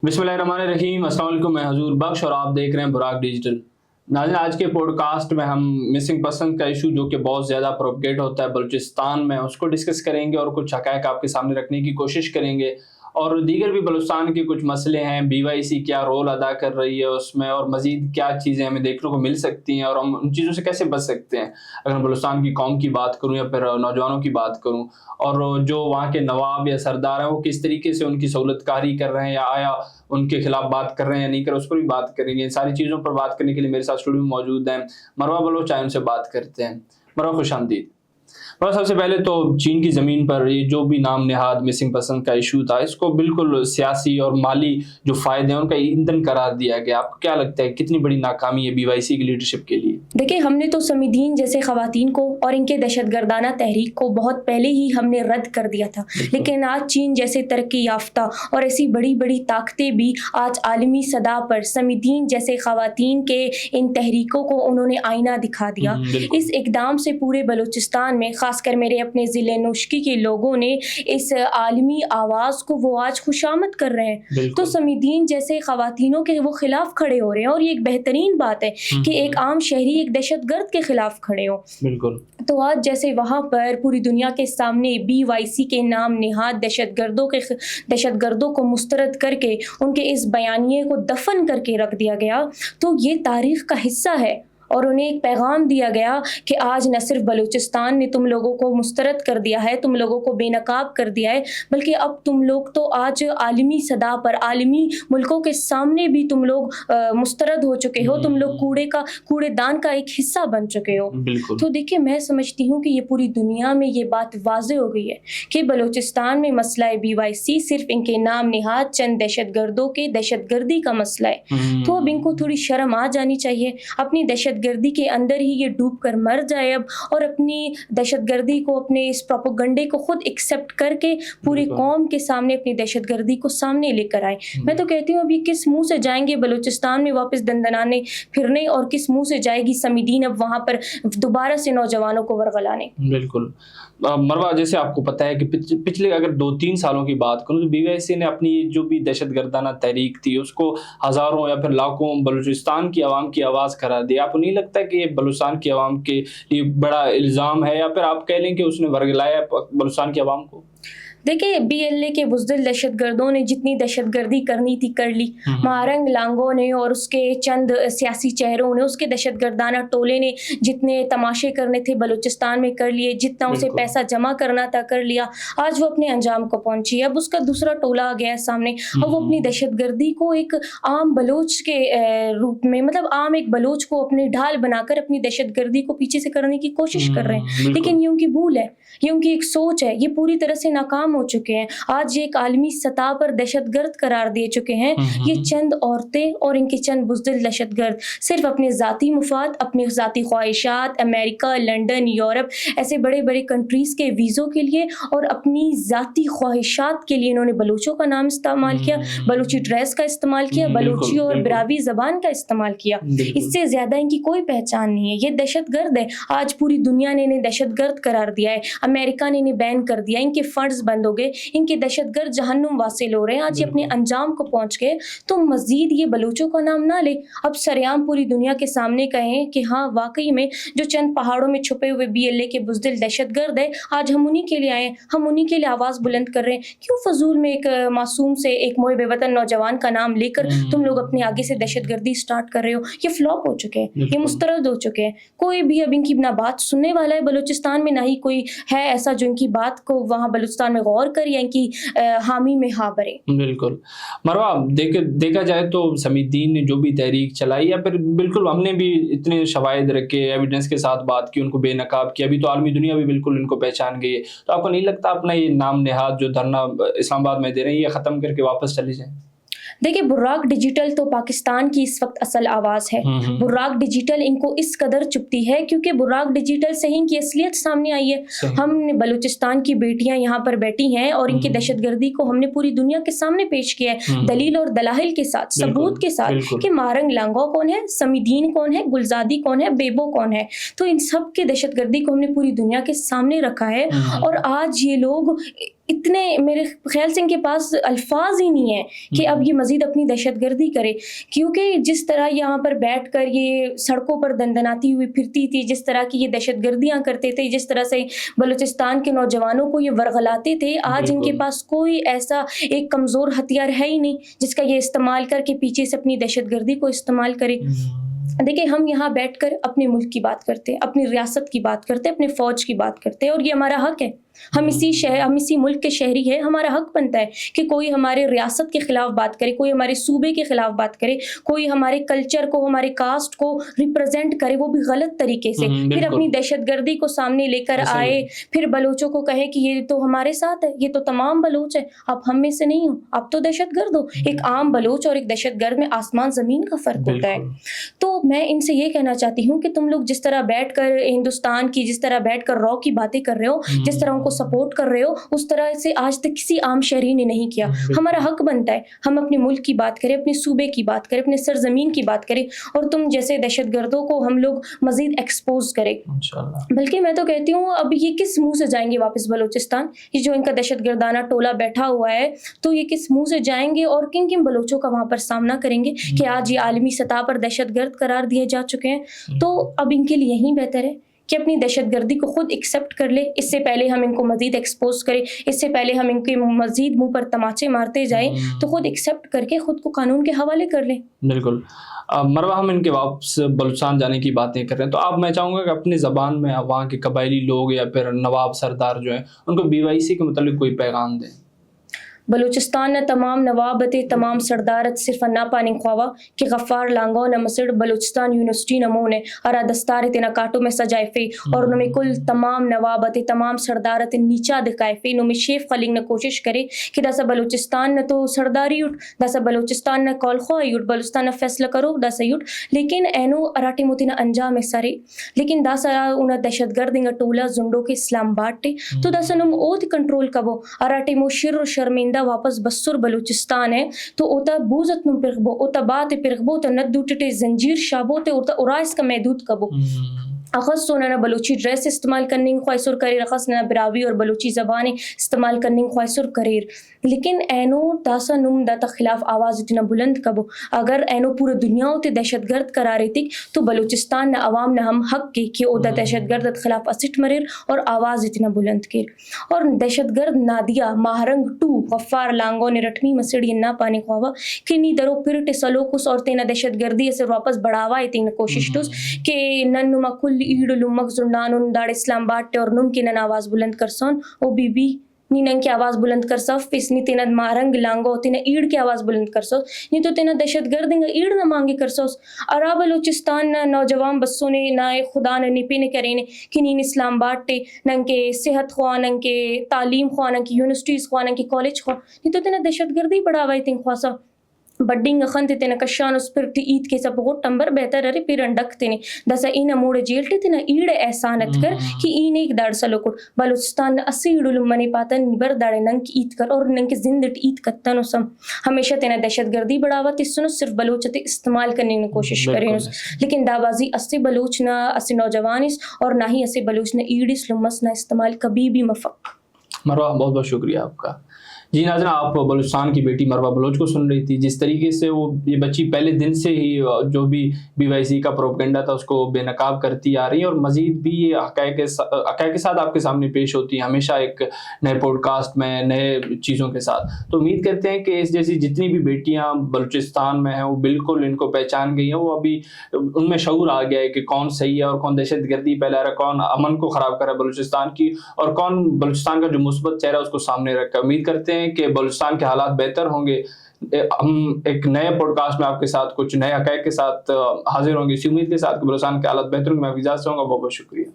बिस्मिल्लाहिर्रहमानिर्रहीम। अस्सलाम वालेकुम। मैं हजूर बख्श और आप देख रहे हैं बुराक डिजिटल। नाज़रीन, आज के पॉडकास्ट में हम मिसिंग पर्सन का इशू जो कि बहुत ज़्यादा प्रोपगेट होता है बलूचिस्तान में, उसको डिस्कस करेंगे और कुछ हक़ाइक़ आपके सामने रखने की कोशिश करेंगे। और दीगर भी बलूचिस्तान के कुछ मसले हैं, BYC क्या रोल अदा कर रही है उसमें, और मज़ीद क्या चीज़ें हमें देखने को मिल सकती हैं और हम उन चीज़ों से कैसे बच सकते हैं। अगर मैं बलूचिस्तान की कौम की बात करूँ या फिर नौजवानों की बात करूँ, और जो वहाँ के नवाब या सरदार हैं वो किस तरीके से उनकी सहूलतकारी कर रहे हैं या आया उनके खिलाफ बात कर रहे हैं या नहीं कर रहे, उस पर भी बात करेंगे। इन सारी चीज़ों पर बात करने के लिए मेरे साथ स्टूडियो में मौजूद हैं मरवा बलोच। आए उनसे बात करते हैं। मरवा, खुश आमदीद। और सबसे पहले तो चीन की ज़मीन पर ये जो भी नाम नेहाद मिसिंग पर्सन का इशू था, इसको बिल्कुल सियासी और माली जो फ़ायदे हैं उनका ईंधन करार दिया गया। आपको क्या लगता है कितनी बड़ी नाकामी है BYC की लीडरशिप के लिए? देखिए, हमने तो समीदीन जैसे ख़वातीन को और इनके दहशतगर्दाना तहरीक को बहुत पहले ही हमने रद्द कर दिया था, लेकिन आज चीन जैसे तरक्की याफ्ता और ऐसी बड़ी बड़ी ताकतें भी आज आलमी सतह पर समीदीन जैसे ख़वातीन के इन तहरीकों को उन्होंने आईना दिखा दिया। इस इक़दाम से पूरे बलूचिस्तान में, खासकर मेरे अपने ज़िले नौशकी के लोगों ने इस आलमी आवाज़ को वो आज खुशामद कर रहे हैं। तो समीदीन जैसे ख़वातीनों के वो खिलाफ खड़े हो रहे हैं और ये एक बेहतरीन बात है कि एक आम शहरी एक दहशतगर्द के खिलाफ खड़े हो। बिल्कुल। तो आज जैसे वहाँ पर पूरी दुनिया के सामने BYC के नाम नेहाद दहशतगर्दों को मुस्तरद करके उनके इस बयानिए को दफन करके रख दिया गया, तो ये तारीख़ का हिस्सा है। और उन्हें एक पैगाम दिया गया कि आज न सिर्फ बलूचिस्तान ने तुम लोगों को मुस्तरद कर दिया है, तुम लोगों को बेनकाब कर दिया है, बल्कि अब तुम लोग तो आज आलमी सतह पर, आलमी मुल्कों के सामने भी तुम लोग मुस्तरद हो चुके हो। तुम लोग कूड़ेदान का एक हिस्सा बन चुके हो। तो देखिए, मैं समझती हूँ कि ये पूरी दुनिया में ये बात वाज़े हो गई है कि बलूचिस्तान में मसला BYC सिर्फ इनके नाम नेहाद चंद दहशतगर्दों के दहशतगर्दी का मसला है। तो अब इनको थोड़ी शर्म आ जानी चाहिए। अपनी दहशतगर्दी के अंदर ही ये डूब कर मर जाए अब, और अपनी दहशतगर्दी को, अपने इस प्रोपेगेंडे को खुद एक्सेप्ट करके पूरी कौम के सामने अपनी दहशतगर्दी को सामने लेकर आए। मैं तो कहती हूँ, अभी किस मुंह से जाएंगे बलूचिस्तान में वापस दंदनाने फिरने, और किस मुंह से जाएगी समीदीन अब वहाँ पर दोबारा से नौजवानों को वरगलाने। बिल्कुल। मरवा, जैसे आपको पता है कि पिछले अगर 2-3 सालों की बात करूँ तो BYC ने अपनी जो भी दहशतगर्दाना तहरीक थी उसको हज़ारों या फिर लाखों बलूचिस्तान की आवाम की आवाज़ करार दी। आपको नहीं लगता कि ये बलूचिस्तान की आवाम के लिए बड़ा इल्ज़ाम है, या फिर आप कह लें कि उसने वर्गलाया बलूचिस्तान की आवाम को? देखिए, BLA के बुज़दिल दहशतगर्दों ने जितनी दहशतगर्दी करनी थी कर ली। महारंग लांगों ने और उसके चंद सियासी चेहरों ने, उसके दहशतगर्दाना टोले ने जितने तमाशे करने थे बलूचिस्तान में कर लिए, जितना उसे पैसा जमा करना था कर लिया। आज वो अपने अंजाम को पहुंची। अब उसका दूसरा टोला आ गया है सामने। अब वो अपनी दहशतगर्दी को एक आम बलोच के रूप में, मतलब आम एक बलोच को अपनी ढाल बनाकर अपनी दहशतगर्दी को पीछे से करने की कोशिश कर रहे हैं। लेकिन ये उनकी भूल है, ये उनकी एक सोच है। ये पूरी तरह से नाकाम हो चुके हैं। आज ये एक आलमी सतह पर दहशतगर्द करार दे चुके हैं। ये चंद औरतें और इनके चंद बुज़दिल दहशतगर्द सिर्फ अपने ज़ाती मुफाद, अपने ज़ाती ख्वाहिशात, अमेरिका, लंदन, यूरोप, ऐसे बड़े बड़े कंट्रीज़ के वीज़ों के लिए और अपनी ज़ाती ख्वाहिशात के लिए इन्होंने बलूचों का नाम इस्तेमाल किया, बलूची ड्रेस का इस्तेमाल किया, बलूची और ब्रावी ज़बान का इस्तेमाल किया। इससे ज़्यादा इनकी कोई पहचान नहीं है। ये दहशतगर्द है। आज पूरी दुनिया ने इन्हें दहशतगर्द करार दिया है। अमेरिका ने इन्हें बैन कर दिया, इनके फंड्स बंद हो गए, इनके दहशतगर्द जहन्नुम वासिल हो रहे हैं। आज ये अपने अंजाम को पहुंच गए, तो मजीद ये बलूचों का नाम ना ले। अब सरेआम पूरी दुनिया के सामने कहें कि हाँ, वाकई में जो चंद पहाड़ों में छुपे हुए BLA के बुज़दिल दहशतगर्द है, आज हम उन्हीं के लिए आए, हम उन्हीं के लिए आवाज़ बुलंद कर रहे हैं। क्यों फजूल में एक मासूम से, एक मोहब्बे वतन नौजवान का नाम लेकर तुम लोग अपने आगे से दहशतगर्दी स्टार्ट कर रहे हो? ये फ्लॉप हो चुके हैं, ये मुस्तरद हो चुके हैं। कोई भी अब इनकी ना बात सुनने वाला है बलूचिस्तान में, ना ही कोई है ऐसा जो इनकी बात को वहाँ बलूचिस्तान में गौर कर या इनकी हामी में हाँ भरे। बिल्कुल। मरवा, देखा जाए तो समीदीन ने जो भी तहरीक चलाई, या फिर बिल्कुल हमने भी इतने शवाहिद रखे, एविडेंस के साथ बात की, उनको बेनकाब किया, अभी तो आलमी दुनिया भी बिल्कुल इनको पहचान गई है। तो आपको नहीं लगता अपना ये नाम नेहाद जो धरना इस्लामाबाद में दे रहे हैं, ये ख़त्म करके वापस चले जाएं? देखिए, बुर्राक डिजिटल तो पाकिस्तान की इस वक्त असल आवाज़ है। बुर्राक डिजिटल इनको इस कदर चुपती है क्योंकि बुर्राक डिजिटल से ही इनकी असलियत सामने आई है। हम बलूचिस्तान की बेटियां यहाँ पर बैठी हैं और इनकी दहशतगर्दी को हमने पूरी दुनिया के सामने पेश किया है, दलील और दलाइल के साथ, सबूत के साथ कि मारंग लांगो कौन है, समीदीन कौन है, गुलजादी कौन है, बेबो कौन है। तो इन सब के दहशतगर्दी को हमने पूरी दुनिया के सामने रखा है। और आज ये लोग اتنے میرے خیال سے ان کے پاس الفاظ ہی نہیں ہیں کہ اب یہ مزید اپنی دہشت گردی کرے، کیونکہ جس طرح یہاں پر بیٹھ کر یہ سڑکوں پر دندناتی ہوئی پھرتی تھی، جس طرح کی یہ دہشت گردیاں کرتے تھے، جس طرح سے بلوچستان کے نوجوانوں کو یہ ورغلاتے تھے، آج ان کے پاس کوئی ایسا ایک کمزور ہتھیار ہے ہی نہیں جس کا یہ استعمال کر کے پیچھے سے اپنی دہشت گردی کو استعمال کرے۔ دیکھیں، ہم یہاں بیٹھ کر اپنے ملک کی بات کرتے ہیں، اپنی ریاست کی بات کرتے ہیں، اپنے فوج کی بات کرتے ہیں، اور یہ ہمارا حق ہے۔ ہم اسی ملک کے شہری ہیں، ہمارا حق بنتا ہے کہ کوئی ہمارے ریاست کے خلاف بات کرے، کوئی ہمارے صوبے کے خلاف بات کرے، کوئی ہمارے کلچر کو، ہمارے کاسٹ کو ریپرزینٹ کرے، وہ بھی غلط طریقے سے، پھر اپنی دہشت گردی کو سامنے لے کر آئے، پھر بلوچوں کو کہے کہ یہ تو ہمارے ساتھ ہے، یہ تو تمام بلوچ ہے، آپ ہم میں سے نہیں ہو، آپ تو دہشت گرد ہو۔ ایک عام بلوچ اور ایک دہشت گرد میں آسمان زمین کا فرق ہوتا ہے۔ تو میں ان سے یہ کہنا چاہتی ہوں کہ تم لوگ جس طرح بیٹھ کر ہندوستان کی، جس طرح بیٹھ کر رو کی باتیں کر رہے ہو، جس طرح ان کو سپورٹ کر رہے ہو، اس طرح سے آج تک کسی عام شہری نے نہیں کیا۔ ہمارا حق بنتا ہے ہم اپنے ملک کی بات کریں، اپنے صوبے کی بات کریں، اپنے سرزمین کی بات کریں، اور تم جیسے دہشت گردوں کو ہم لوگ مزید ایکسپوز کریں۔ بلکہ میں تو کہتی ہوں اب یہ کس منہ سے جائیں گے واپس بلوچستان؟ یہ جو ان کا دہشت گردانہ ٹولہ بیٹھا ہوا ہے، تو یہ کس منہ سے جائیں گے اور کن کن بلوچوں کا وہاں پر سامنا کریں گے کہ آج یہ عالمی سطح پر دہشت گرد قرار دیے جا چکے ہیں؟ تو اب ان کے لیے یہی بہتر ہے کہ اپنی دہشت گردی کو خود ایکسیپٹ کر لے، اس سے پہلے ہم ان کو مزید ایکسپوز کریں، اس سے پہلے ہم ان کے مزید منہ پر تماچے مارتے جائیں، تو خود ایکسیپٹ کر کے خود کو قانون کے حوالے کر لیں۔ بالکل مروہ، ہم ان کے واپس بلوچستان جانے کی باتیں کر رہے ہیں، تو آپ، میں چاہوں گا کہ اپنی زبان میں وہاں کے قبائلی لوگ یا پھر نواب سردار جو ہیں ان کو BYC کے متعلق کوئی پیغام دیں۔ بلوچستان نہ تمام نوابت تمام سردارت صرف نہ پانی خواہ کہ غفار لانگو نہ مسڑ بلوچستان یونیورسٹی نمونے ارا دستار تینا کاٹو میں سجائفے اور انہوں میں کل تمام نوابت تمام سردارت نیچا دکھائفے انہوں میں شیف خلنگ نہ کوشش کرے کہ داسا بلوچستان نہ تو سرداری اٹھ، داسا بلوچستان نہ کول خواہ اٹھ، بلوچستان نہ فیصلہ کرو داسا اٹھ، لیکن اینو اراٹی موتی نہ انجام سارے، لیکن داسا انہ دہشت گرد انگا ٹولا زنڈو کے اسلام آباد ٹے تو داسا نم اوت کنٹرول کبو اراٹی مو شر و شرمندہ واپس بسر بلوچستان ہے تو اوتا بوزت نم پرغبو، اوتا بات پرغبو، اوتا ندو ٹٹے زنجیر شابو تے اوتا ارائس کا محدود کبو۔ اخص تو نہ بلوچی ڈریس استعمال کرنے کی خواہش کریر، اخص نہ براوی اور بلوچی زبانیں استعمال کرنے کی خواہش کریر، لیکن اینو داسا نم داتا خلاف آواز اتنا بلند کبو۔ اگر اینو پورا دنیا ہوتے دہشت گرد قرار تک تو بلوچستان نہ عوام نہ ہم حق کے کہ اودا دہشت گرد خلاف اسٹ مریر اور آواز اتنا بلند کر۔ اور دہشت گرد نادیا ماہرنگ ٹو غفار لانگو نے رٹمی مسڑی نہ پانی خواہ کہ نی درو پھرٹ سلوکس اور تینا دہشت گردی اسے واپس بڑھاوا تین کوشش ٹوس کہ نن نما کل ایڈ لمک زندانون داڑ اسلام آباد اور نم کی نن آواز بلند کرسون او بی بی نی نن کی آواز بلند کرسو فس نی تینا مارنگ لانگو تینا ایڈ کی آواز بلند کرسو نی تو تینا دہشت گرد انگا ایڈ نہ مانگے کرسوس۔ ارا بلوچستان نہ نوجوان بسوں نے نہ خدا نہ نپی نے کرینے کہ نین اسلام آباد ٹے نن کے صحت خواہ نن کے تعلیم خواہ نن کی یونیورسٹیز خواہ نن کی کالج خواہ نی تو تینا دہشت گردی بڑھاوائی تین خواہ بڈنگ خنتے تینا کشان اس پر عید کے سب بہت ٹمبر بہتر ارے پھر انڈک تینے دسا اینا موڑے جیلتے تینا ایڑ احسانت کر کہ این ایک داڑ سلو کر بلوچستان اسی ایڑ لمنی پاتا نبر داڑے ننگ کی عید کر اور ننگ کے زندٹ عید کتن سم ہمیشہ تینا دہشت گردی بڑھاوا تیسنو صرف بلوچ تے استعمال کرنے کی کوشش کریں، لیکن دابازی اسی بلوچ نہ اسی نوجوان اس اور نہ ہی اسی بلوچ نہ ایڑ اس لمس نہ استعمال کبھی بھی مفق۔ مروہ، بہت بہت شکریہ آپ کا۔ جی ناظرین، آپ بلوچستان کی بیٹی مروہ بلوچ کو سن رہی تھی، جس طریقے سے وہ یہ بچی پہلے دن سے ہی جو بھی BYC کا پروپیگنڈا تھا اس کو بے نقاب کرتی آ رہی ہے، اور مزید بھی یہ حقائق کے ساتھ آپ کے سامنے پیش ہوتی ہے، ہمیشہ ایک نئے پوڈ کاسٹ میں نئے چیزوں کے ساتھ۔ تو امید کرتے ہیں کہ اس جیسی جتنی بھی بیٹیاں بلوچستان میں ہیں وہ بالکل ان کو پہچان گئی ہیں، وہ ابھی ان میں شعور آ گیا ہے کہ کون صحیح ہے اور کون دہشت گردی پھیلا رہا ہے، کون امن کو خراب کر رہا ہے بلوچستان کی، اور کون بلوچستان کا جو مثبت چہرہ اس کو سامنے رکھا ہے۔ امید کرتے ہیں کہ بلوچستان کے حالات بہتر ہوں گے۔ ہم ایک نئے پوڈ کاسٹ میں آپ کے ساتھ کچھ نئے حقائق کے ساتھ حاضر ہوں گے، اسی امید کے ساتھ کہ بلوچستان کے حالات بہتر ہوں گے۔ میں اجازت چاہوں گا، بہت بہت شکریہ۔